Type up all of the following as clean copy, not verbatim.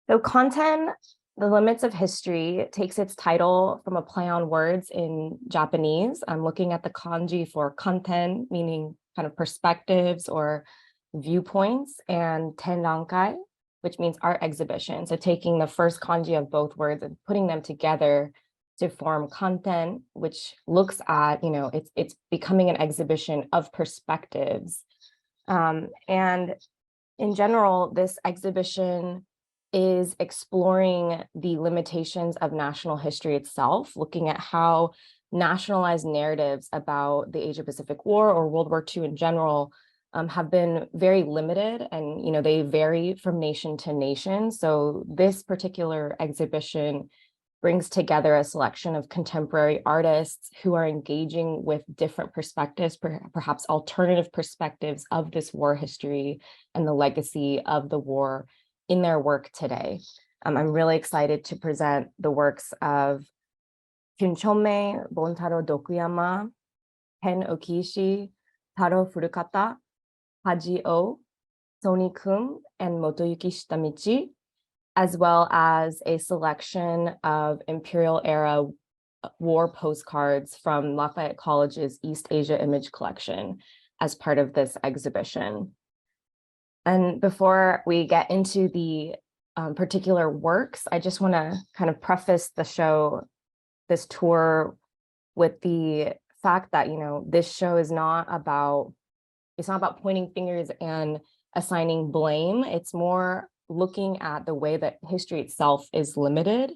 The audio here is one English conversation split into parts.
So KANTEN, The Limits of History, takes its title from a play on words in Japanese. I'm looking at the kanji for kanten, meaning kind of perspectives or viewpoints, and tenrankai, which means art exhibition. So taking the first kanji of both words and putting them together to form KANTEN, which looks at, it's becoming an exhibition of perspectives. And in general, this exhibition is exploring the limitations of national history itself, looking at how nationalized narratives about the Asia-Pacific War or World War II in general have been very limited, and they vary from nation to nation. So this particular exhibition brings together a selection of contemporary artists who are engaging with different perspectives, perhaps alternative perspectives of this war history and the legacy of the war in their work today. I'm really excited to present the works of Kyun Cho, Bontaro Dokuyama, Ken Okishi, Taro Furukata, Haji O, Sony Kim, and Motoyuki Shitamichi, as well as a selection of imperial era war postcards from Lafayette College's East Asia Image Collection as part of this exhibition. And before we get into the particular works, I just want to kind of preface this tour with the fact that, this show is not about pointing fingers and assigning blame. It's more looking at the way that history itself is limited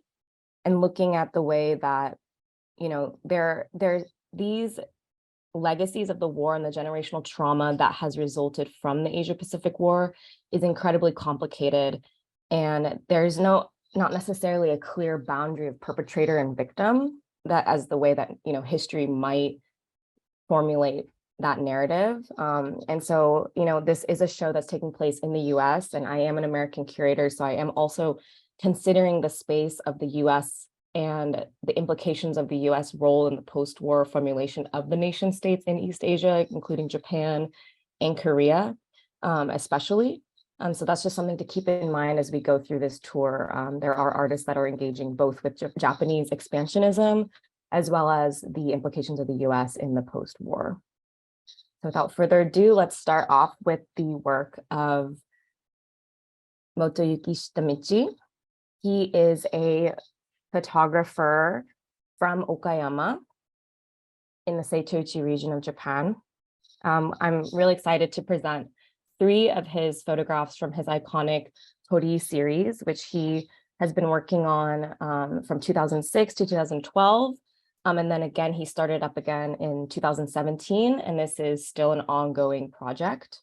and looking at the way that, there's these legacies of the war and the generational trauma that has resulted from the Asia-Pacific War is incredibly complicated. And there's not necessarily a clear boundary of perpetrator and victim that as the way that, history might formulate that narrative. And so, this is a show that's taking place in the US, and I am an American curator. So I am also considering the space of the US and the implications of the US role in the post-war formulation of the nation states in East Asia, including Japan and Korea, especially. So that's just something to keep in mind as we go through this tour. There are artists that are engaging both with Japanese expansionism, as well as the implications of the US in the post-war. So without further ado, let's start off with the work of Motoyuki Shitamichi. He is a photographer from Okayama in the Setouchi region of Japan. I'm really excited to present 3 of his photographs from his iconic Tori series, which he has been working on from 2006 to 2012. And then again, he started up again in 2017, and this is still an ongoing project.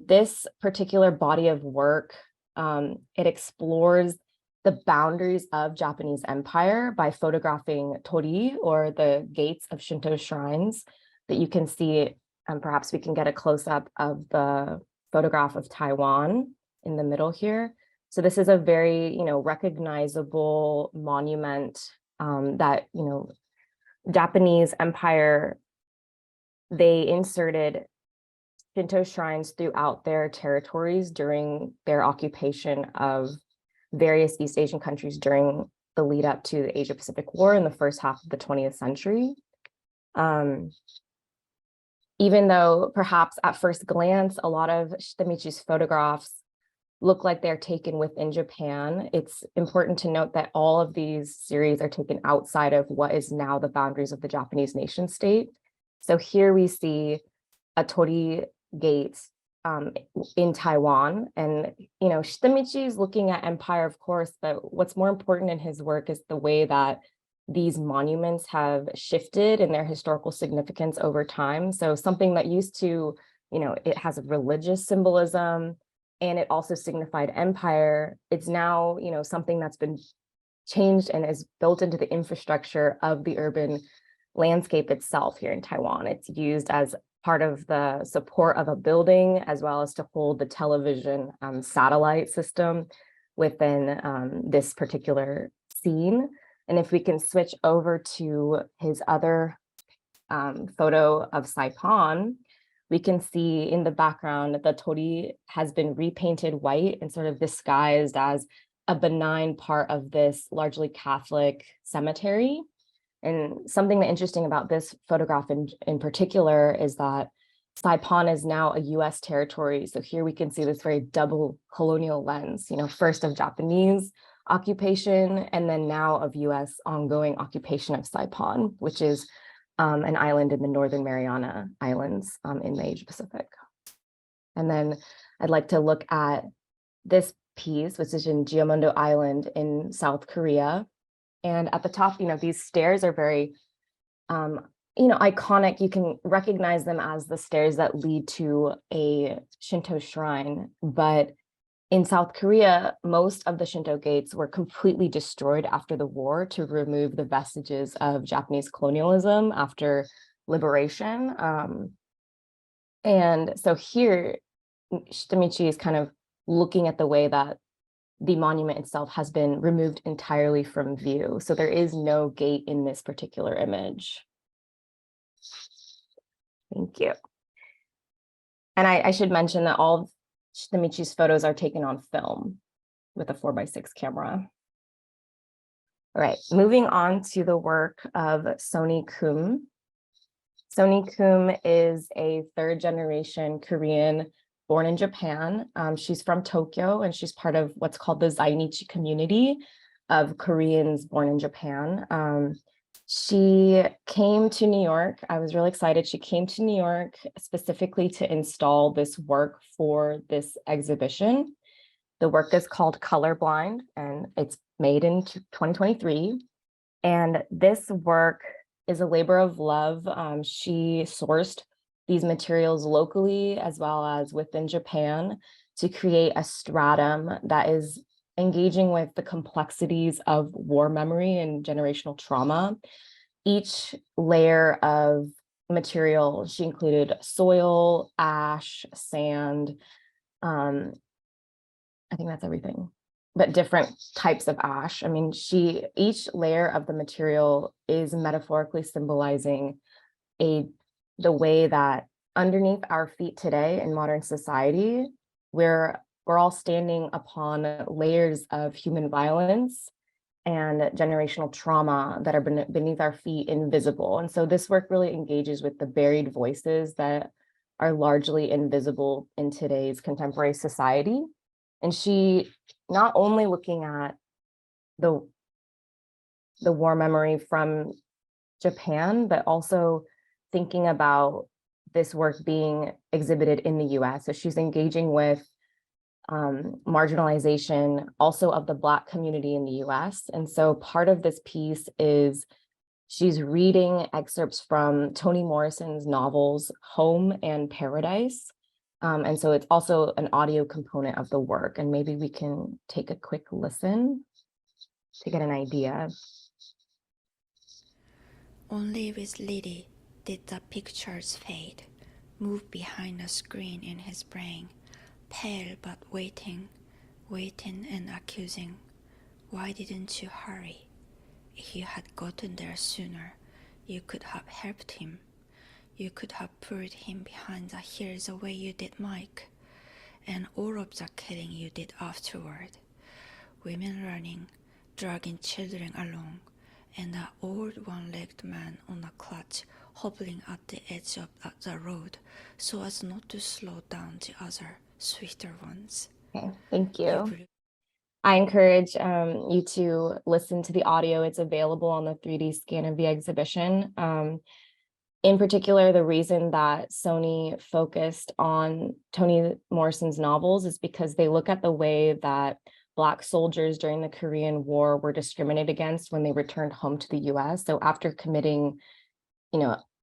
This particular body of work, it explores the boundaries of Japanese empire by photographing tori, or the gates of Shinto shrines that you can see. And perhaps we can get a close-up of the photograph of Taiwan in the middle here. So this is a very, recognizable monument that, Japanese empire, they inserted Shinto shrines throughout their territories during their occupation of various East Asian countries during the lead up to the Asia-Pacific War in the first half of the 20th century. Even though perhaps at first glance, a lot of Shitamichi's photographs look like they're taken within Japan, it's important to note that all of these series are taken outside of what is now the boundaries of the Japanese nation state. So here we see a Tori gate in Taiwan, and Shitamichi is looking at empire, of course, but what's more important in his work is the way that these monuments have shifted in their historical significance over time. So something that used to, it has a religious symbolism, and it also signified empire. It's now, something that's been changed and is built into the infrastructure of the urban landscape itself here in Taiwan. It's used as part of the support of a building, as well as to hold the television satellite system within this particular scene. And if we can switch over to his other photo of Saipan, we can see in the background that the tori has been repainted white and sort of disguised as a benign part of this largely Catholic cemetery. And something that interesting about this photograph in particular is that Saipan is now a US territory. So here we can see this very double colonial lens, first of Japanese occupation, and then now of US ongoing occupation of Saipan, which is an island in the Northern Mariana Islands in the Asia Pacific. And then I'd like to look at this piece, which is in Jeomondo Island in South Korea. And at the top, these stairs are very, iconic. You can recognize them as the stairs that lead to a Shinto shrine. But in South Korea, most of the Shinto gates were completely destroyed after the war to remove the vestiges of Japanese colonialism after liberation. And so here, Shitamichi is kind of looking at the way that the monument itself has been removed entirely from view. So there is no gate in this particular image. Thank you. And I should mention that all of Shitamichi's photos are taken on film with a 4x6 camera. All right, moving on to the work of Sony Kim. Sony Kim is a third-generation Korean born in Japan. She's from Tokyo, and she's part of what's called the Zainichi community of Koreans born in Japan. She came to New York. I was really excited. She came to New York specifically to install this work for this exhibition. The work is called Colorblind, and it's made in 2023. And this work is a labor of love. She sourced these materials locally as well as within Japan to create a stratum that is engaging with the complexities of war memory and generational trauma. Each layer of material, she included soil, ash, sand, I think that's everything, but different types of ash. I mean, each layer of the material is metaphorically symbolizing the way that underneath our feet today in modern society, we're all standing upon layers of human violence and generational trauma that are beneath our feet, invisible. And so this work really engages with the buried voices that are largely invisible in today's contemporary society. And she not only looking at the war memory from Japan, but also thinking about this work being exhibited in the US. So she's engaging with marginalization also of the Black community in the US. And so part of this piece is she's reading excerpts from Toni Morrison's novels, Home and Paradise. And so it's also an audio component of the work. And maybe we can take a quick listen to get an idea. Only with Liddy did the pictures fade, move behind a screen in his brain, pale but waiting and accusing. Why didn't you hurry? If you had gotten there sooner, you could have helped him. You could have pulled him behind the heels the way you did Mike, and all of the killing you did afterward. Women running, dragging children along, and an old one-legged man on a clutch hobbling at the edge of the road so as not to slow down the other, swifter ones. Okay, thank you. I encourage you to listen to the audio. It's available on the 3D scan of the exhibition. In particular, the reason that Sony focused on Toni Morrison's novels is because they look at the way that Black soldiers during the Korean War were discriminated against when they returned home to the US. So after committing,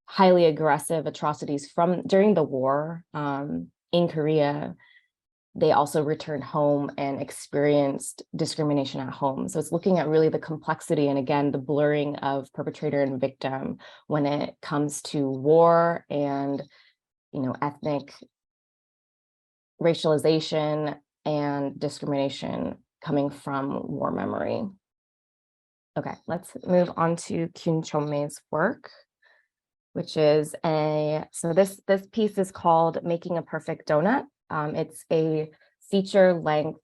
highly aggressive atrocities during the war in Korea, they also returned home and experienced discrimination at home. So it's looking at really the complexity and, again, the blurring of perpetrator and victim when it comes to war and, ethnic racialization and discrimination coming from war memory. Okay, let's move on to Kyun Cho's work, which is so this piece is called Making a Perfect Donut. It's a feature-length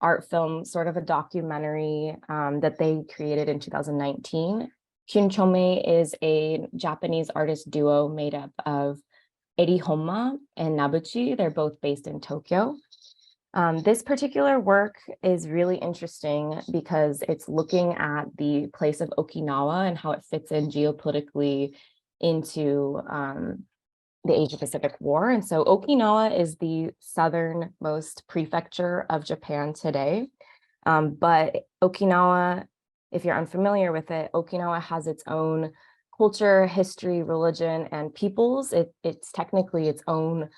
art film, sort of a documentary that they created in 2019. Kyun Cho is a Japanese artist duo made up of Eri Honma and Nabuchi. They're both based in Tokyo. This particular work is really interesting because it's looking at the place of Okinawa and how it fits in geopolitically into the Asia-Pacific War. And so Okinawa is the southernmost prefecture of Japan today. But Okinawa, if you're unfamiliar with it, Okinawa has its own culture, history, religion, and peoples. It's technically its own,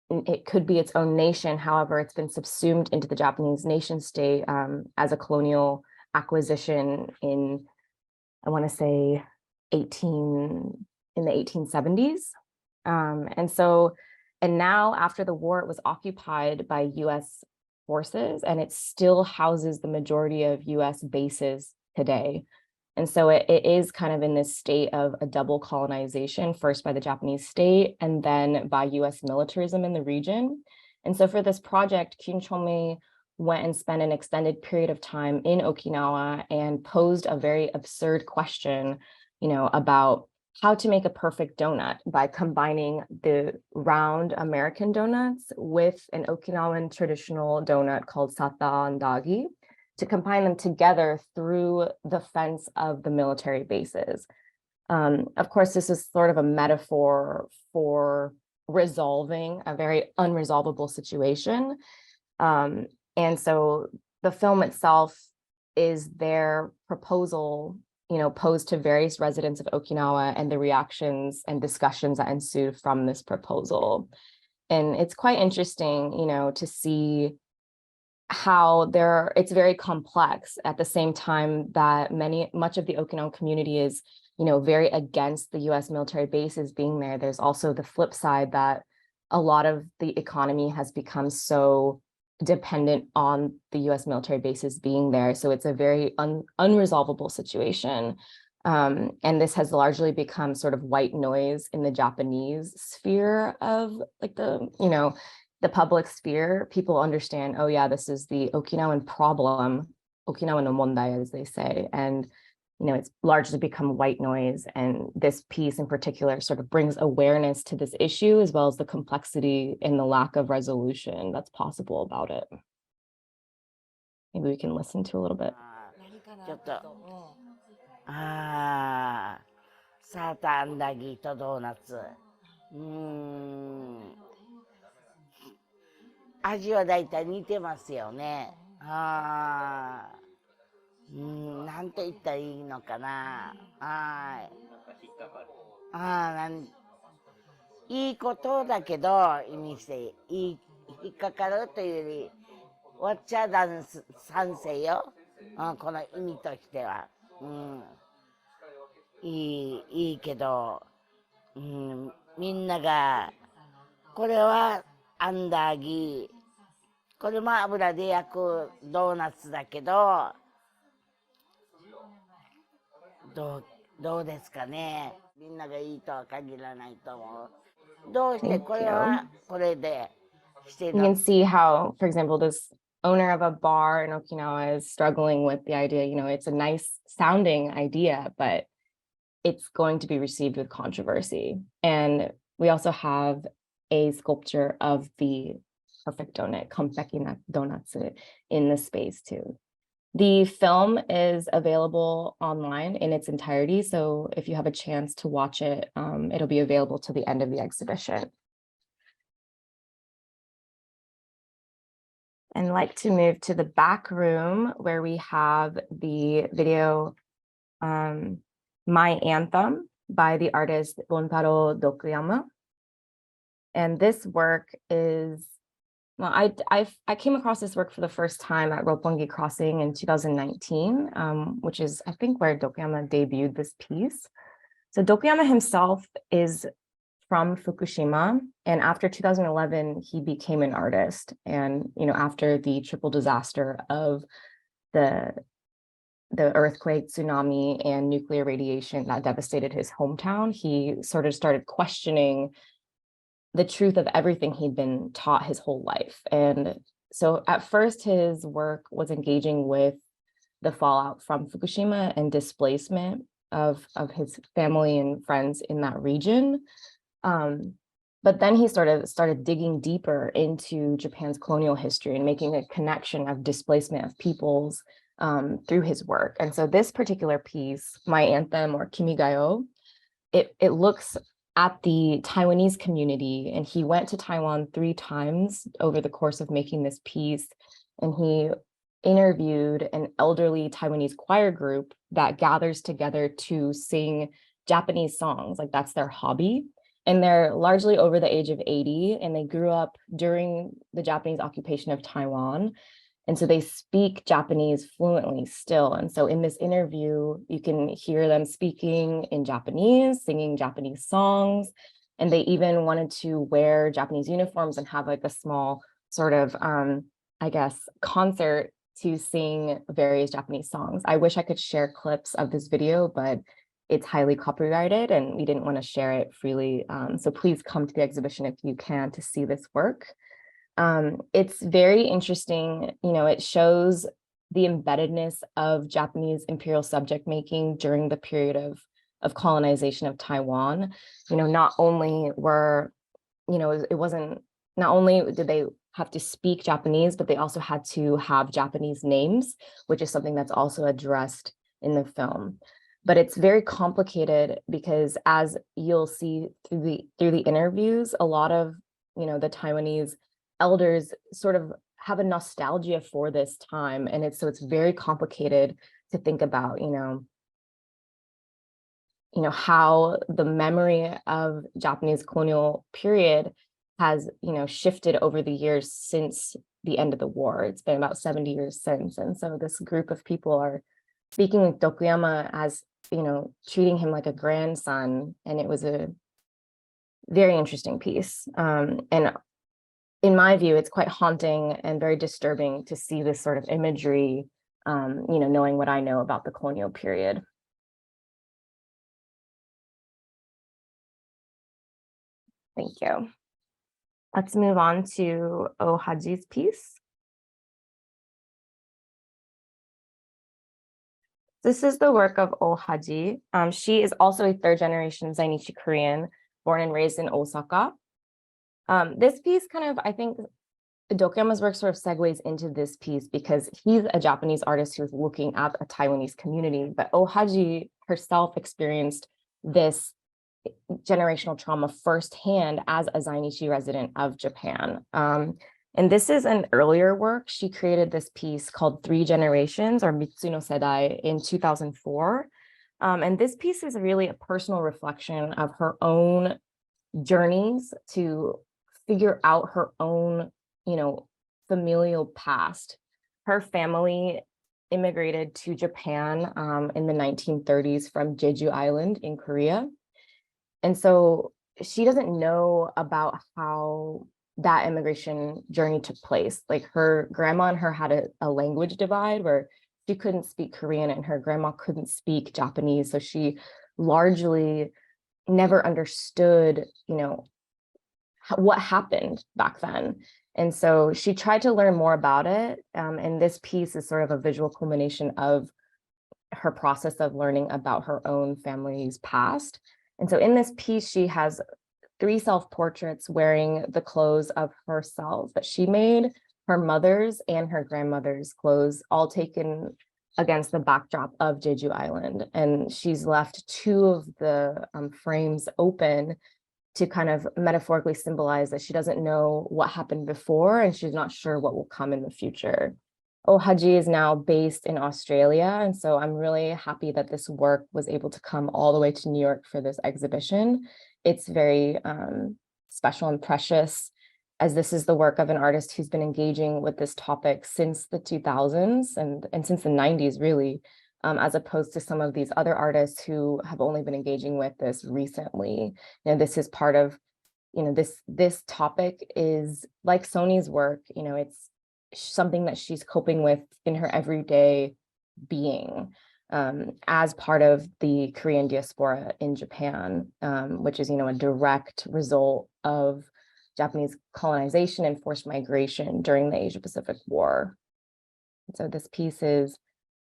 it could be its own nation. However, it's been subsumed into the Japanese nation state as a colonial acquisition in, I want to say, in the 1870s. And now after the war, it was occupied by US forces, and it still houses the majority of US bases today. And so it is kind of in this state of a double colonization, first by the Japanese state and then by US militarism in the region. And so for this project, Kyun Cho went and spent an extended period of time in Okinawa and posed a very absurd question, about how to make a perfect donut by combining the round American donuts with an Okinawan traditional donut called satandagi, to combine them together through the fence of the military bases. Of course, this is sort of a metaphor for resolving a very unresolvable situation. And so the film itself is their proposal, posed to various residents of Okinawa and the reactions and discussions that ensued from this proposal. And it's quite interesting, to see how it's very complex at the same time that much of the Okinawan community is, very against the US military bases being there. There's also the flip side that a lot of the economy has become so dependent on the US military bases being there. So it's a very unresolvable situation. And this has largely become sort of white noise in the Japanese sphere of like the public sphere. People understand, oh yeah, this is the Okinawan problem, Okinawan no mondai, as they say. And, it's largely become white noise. And this piece in particular sort of brings awareness to this issue, as well as the complexity and the lack of resolution that's possible about it. Maybe we can listen to a little bit. ちょっと、サーターアンダギーとドーナツ。味はだいたい似てますよね。なんと言ったらいいのかな。いいことだけど、意味して引っかかるというより、わっちゃ賛成よ。この意味としては。いいけど、みんなが、これはアンダーギー、これも油で焼くドーナツだけど、どうですかね。みんながいいとは限らないと思う。どうしてこれはこれでしてるの？ You can see how, for example, this owner of a bar in Okinawa is struggling with the idea, it's a nice sounding idea, but it's going to be received with controversy. And we also have a sculpture of the perfect donut, Konpeki donatsu, in the space too. The film is available online in its entirety. So if you have a chance to watch it, it'll be available till the end of the exhibition. And I'd like to move to the back room where we have the video My Anthem by the artist Taro Higuchi. And this work is, well, I came across this work for the first time at Roppongi Crossing in 2019, which is, I think, where Dokuyama debuted this piece. So Dokuyama himself is from Fukushima, and after 2011, he became an artist. And, after the triple disaster of the earthquake, tsunami, and nuclear radiation that devastated his hometown, he sort of started questioning the truth of everything he'd been taught his whole life. And So at first, his work was engaging with the fallout from Fukushima and displacement of his family and friends in that region. But then he started digging deeper into Japan's colonial history and making a connection of displacement of peoples through his work. And so this particular piece, My Anthem or Kimigayo, it looks at the Taiwanese community, and he went to Taiwan 3 times over the course of making this piece, and he interviewed an elderly Taiwanese choir group that gathers together to sing Japanese songs, like that's their hobby. And they're largely over the age of 80, and they grew up during the Japanese occupation of Taiwan. And so they speak Japanese fluently still. And so in this interview, you can hear them speaking in Japanese, singing Japanese songs. And they even wanted to wear Japanese uniforms and have like a small sort of, I guess, concert to sing various Japanese songs. I wish I could share clips of this video, but it's highly copyrighted and we didn't want to share it freely. So please come to the exhibition if you can to see this work. It's very interesting, it shows the embeddedness of Japanese imperial subject making during the period of colonization of Taiwan. Not only were, it wasn't, not only did they have to speak Japanese, but they also had to have Japanese names, which is something that's also addressed in the film. But it's very complicated because, as you'll see through the interviews, a lot of the Taiwanese elders sort of have a nostalgia for this time, and it's very complicated to think about how the memory of Japanese colonial period has shifted over the years since the end of the war. It's been about 70 years since, and so this group of people are speaking with Tokuyama as treating him like a grandson, and it was a very interesting piece. And in my view, it's quite haunting and very disturbing to see this sort of imagery, knowing what I know about the colonial period. Thank you. Let's move on to Ohaji's piece. This is the work of Ohaji. She is also a 3rd-generation Zainichi Korean, born and raised in Osaka. This piece I think Dokuyama's work sort of segues into this piece because he's a Japanese artist who's looking at a Taiwanese community, but Ohaji herself experienced this generational trauma firsthand as a Zainichi resident of Japan. And this is an earlier work. She created this piece called 3 Generations, or Mitsuno Sedai, in 2004. And this piece is really a personal reflection of her own journeys to figure out her own, familial past. Her family immigrated to Japan in the 1930s from Jeju Island in Korea. And so she doesn't know about how that immigration journey took place. Like, her grandma and her had a language divide where she couldn't speak Korean and her grandma couldn't speak Japanese. So she largely never understood, what happened back then. And so she tried to learn more about it. And this piece is sort of a visual culmination of her process of learning about her own family's past. And so in this piece, she has 3 self-portraits wearing the clothes of herself that she made, her mother's and her grandmother's clothes, all taken against the backdrop of Jeju Island. And she's left 2 of the frames open to kind of metaphorically symbolize that she doesn't know what happened before and she's not sure what will come in the future. Ohaji is now based in Australia, and so I'm really happy that this work was able to come all the way to New York for this exhibition. It's very special and precious, as this is the work of an artist who's been engaging with this topic since the 2000s and since the 90s, really, as opposed to some of these other artists who have only been engaging with this recently. This is part of, this topic is like Sony's work, it's something that she's coping with in her everyday being as part of the Korean diaspora in Japan, which is, a direct result of Japanese colonization and forced migration during the Asia Pacific War. So this piece is,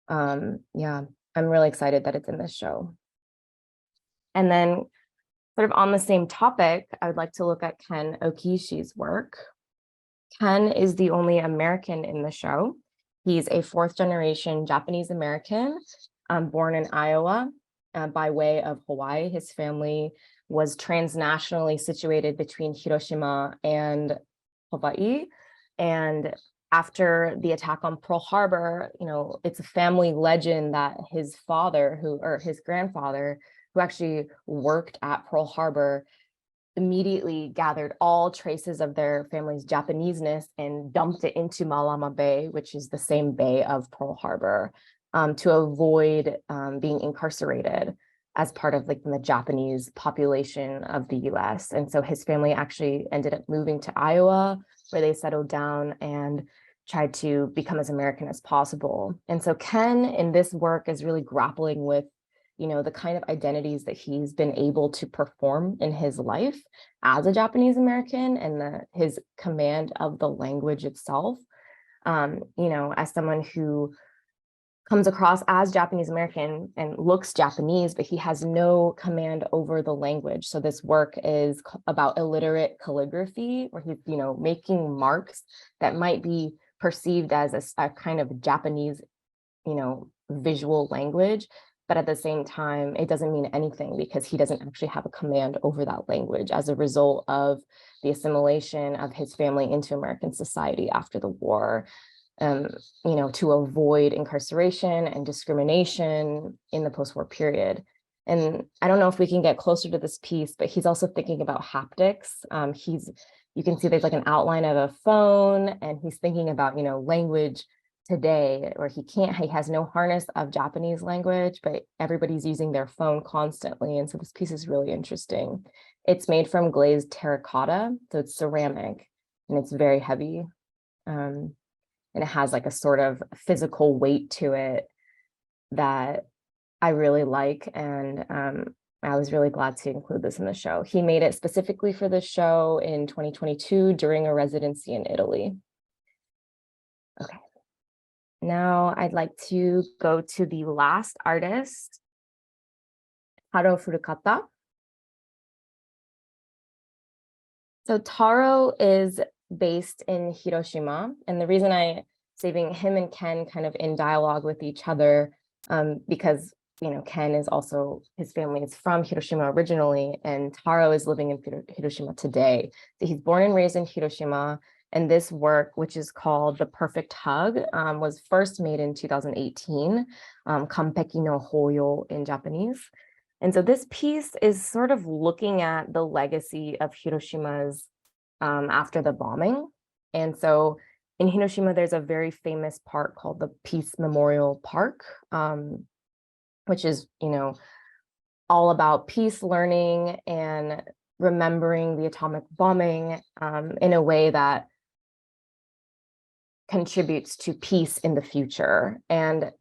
yeah, I'm really excited that it's in this show. And then sort of on the same topic, I would like to look at Ken Okishi's work. Ken is the only American in the show. He's a fourth generation Japanese American, born in Iowa by way of Hawaii. His family was transnationally situated between Hiroshima and Hawaii. And after the attack on Pearl Harbor, you know, it's a family legend that his father, or his grandfather, who actually worked at Pearl Harbor, immediately gathered all traces of their family's Japaneseness and dumped it into Malama Bay, which is the same bay of Pearl Harbor, to avoid being incarcerated as part of like the Japanese population of the US. And so his family actually ended up moving to Iowa, where they settled down and tried to become as American as possible. And so Ken in this work is really grappling with, you know, the kind of identities that he's been able to perform in his life as a Japanese American and his command of the language itself. You know, as someone who comes across as Japanese American and looks Japanese, but he has no command over the language. So this work is about illiterate calligraphy, where he's, you know, making marks that might be perceived as a kind of Japanese, you know, visual language. But at the same time, it doesn't mean anything because he doesn't actually have a command over that language as a result of the assimilation of his family into American society after the war. You know, to avoid incarceration and discrimination in the post-war period. And I don't know if we can get closer to this piece, but he's also thinking about haptics. You can see there's like an outline of a phone, and he's thinking about, you know, language today, where he has no harness of Japanese language, but everybody's using their phone constantly. And so this piece is really interesting. It's made from glazed terracotta, so it's ceramic, and it's very heavy. And it has like a sort of physical weight to it that I really like. And I was really glad to include this in the show. He made it specifically for the show in 2022 during a residency in Italy. Okay. Now I'd like to go to the last artist, Taro Furukata. So Taro is based in Hiroshima. And the reason I'm saving him and Ken kind of in dialogue with each other, because, you know, Ken is also, his family is from Hiroshima originally, and Taro is living in Hiroshima today. So he's born and raised in Hiroshima. And this work, which is called The Perfect Hug, was first made in 2018, Kampeki no Hoyo in Japanese. And so this piece is sort of looking at the legacy of Hiroshima's after the bombing. And so in Hiroshima, there's a very famous park called the Peace Memorial Park, which is, you know, all about peace learning and remembering the atomic bombing in a way that contributes to peace in the future. And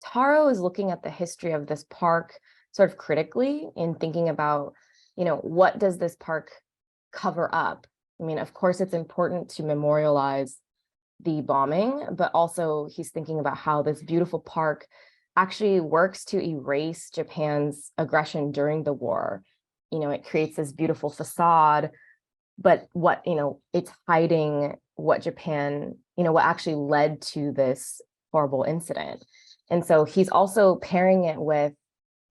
Taro is looking at the history of this park sort of critically in thinking about, you know, what does this park cover up? I mean, of course, it's important to memorialize the bombing, but also he's thinking about how this beautiful park actually works to erase Japan's aggression during the war. You know, it creates this beautiful facade, but what, you know, it's hiding what Japan, you know, what actually led to this horrible incident. And so he's also pairing it with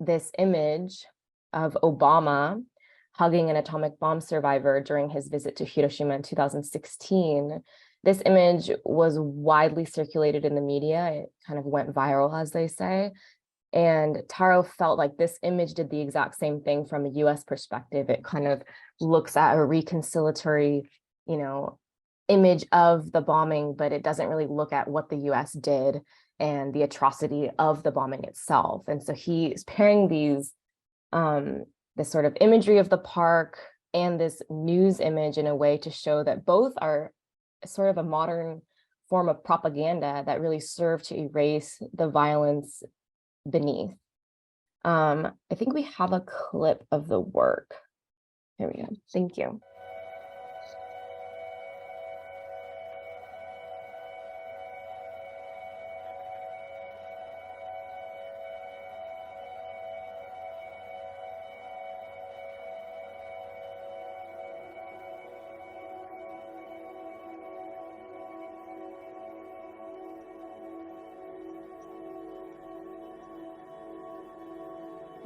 this image of Obama hugging an atomic bomb survivor during his visit to Hiroshima in 2016. This image was widely circulated in the media. It kind of went viral, as they say. And Taro felt like this image did the exact same thing from a US perspective. It kind of looks at a reconciliatory, you know, image of the bombing, but it doesn't really look at what the US did and the atrocity of the bombing itself. And so he's pairing these, this sort of imagery of the park and this news image in a way to show that both are sort of a modern form of propaganda that really serve to erase the violence beneath. I think we have a clip of the work. Here we go. Thank you.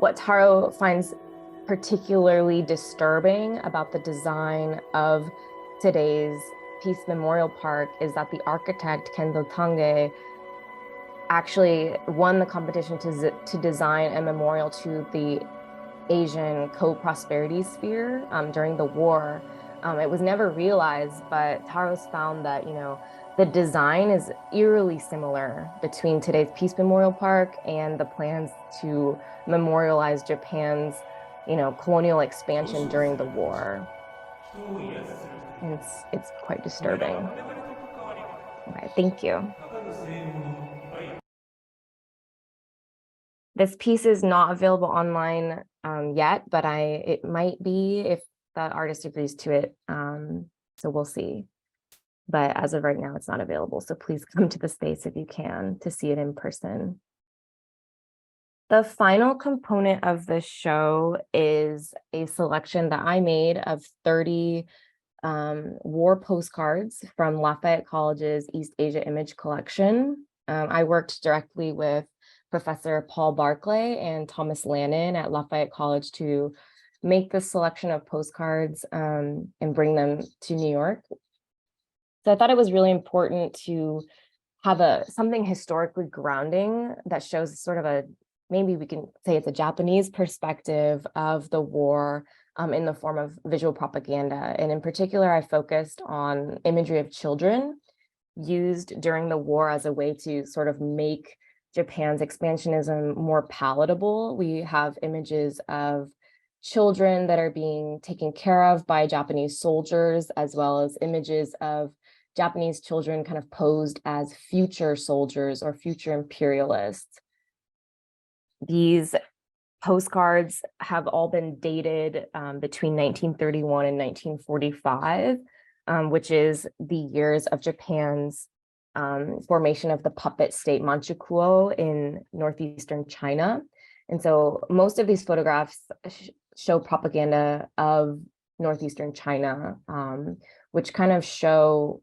What Taro finds particularly disturbing about the design of today's Peace Memorial Park is that the architect Kendo Tange actually won the competition to design a memorial to the Asian co-prosperity sphere during the war. It was never realized, but Taro's found that, the design is eerily similar between today's Peace Memorial Park and the plans to memorialize Japan's, colonial expansion during the war. And it's quite disturbing. Okay, thank you. This piece is not available online yet, but it might be if the artist agrees to it. So we'll see. But as of right now, it's not available. So please come to the space if you can to see it in person. The final component of the show is a selection that I made of 30 war postcards from Lafayette College's East Asia Image Collection. I worked directly with Professor Paul Barclay and Thomas Lannon at Lafayette College to make this selection of postcards and bring them to New York. So I thought it was really important to have something historically grounding that shows sort of maybe we can say it's a Japanese perspective of the war in the form of visual propaganda. And in particular, I focused on imagery of children used during the war as a way to sort of make Japan's expansionism more palatable. We have images of children that are being taken care of by Japanese soldiers, as well as images of Japanese children kind of posed as future soldiers or future imperialists. These postcards have all been dated between 1931 and 1945, which is the years of Japan's formation of the puppet state Manchukuo in northeastern China. And so most of these photographs show propaganda of northeastern China, which kind of show,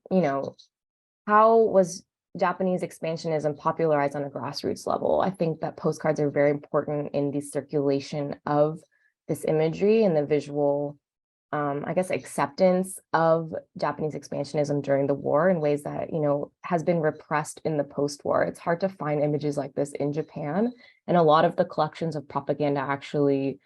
how was Japanese expansionism popularized on a grassroots level. I think that postcards are very important in the circulation of this imagery and the visual, acceptance of Japanese expansionism during the war in ways that, has been repressed in the post-war. It's hard to find images like this in Japan. And a lot of the collections of propaganda actually,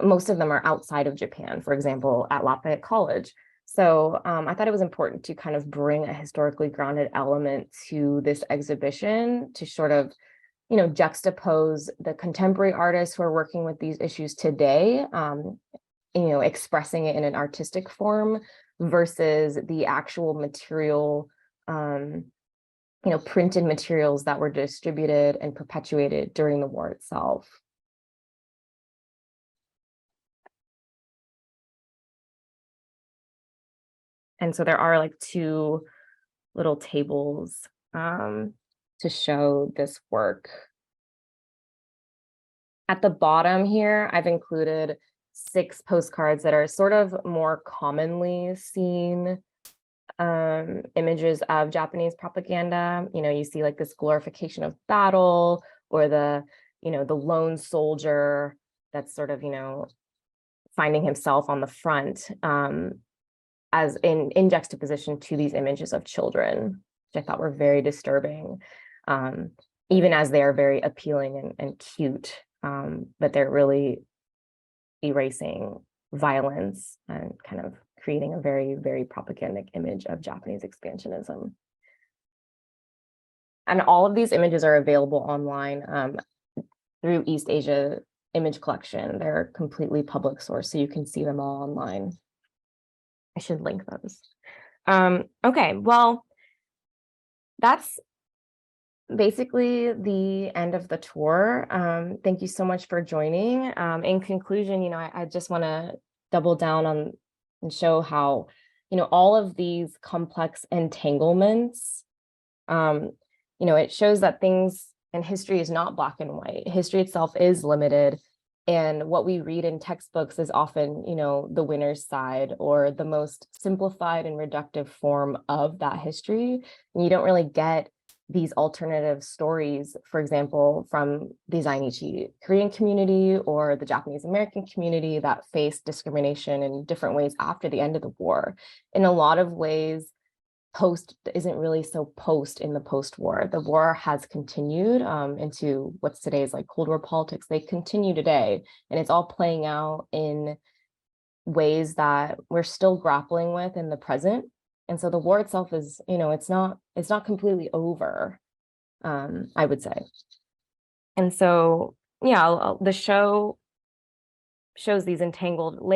most of them are outside of Japan, for example, at Lafayette College. So I thought it was important to kind of bring a historically grounded element to this exhibition to sort of, juxtapose the contemporary artists who are working with these issues today, expressing it in an artistic form versus the actual material, printed materials that were distributed and perpetuated during the war itself. And so there are like two little tables to show this work. At the bottom here, I've included 6 postcards that are sort of more commonly seen images of Japanese propaganda. You see like this glorification of battle, or the lone soldier that's sort of, finding himself on the front. As in juxtaposition to these images of children, which I thought were very disturbing, even as they are very appealing and cute, but they're really erasing violence and kind of creating a very, very propagandic image of Japanese expansionism. And all of these images are available online through East Asia Image Collection. They're completely public source, so you can see them all online. I should link those. Okay, well, that's basically the end of the tour. Thank you so much for joining. In conclusion, I just want to double down on and show how, all of these complex entanglements, it shows that things in history is not black and white. History itself is limited. And what we read in textbooks is often, the winner's side or the most simplified and reductive form of that history. And you don't really get these alternative stories, for example, from the Zainichi Korean community or the Japanese American community that faced discrimination in different ways after the end of the war. In a lot of ways, post isn't really so post in the post-war. The war has continued into what's today's like Cold War politics. They continue today, and it's all playing out in ways that we're still grappling with in the present. And so the war itself is, it's not completely over, I would say. And so, yeah, the show shows these entangled layers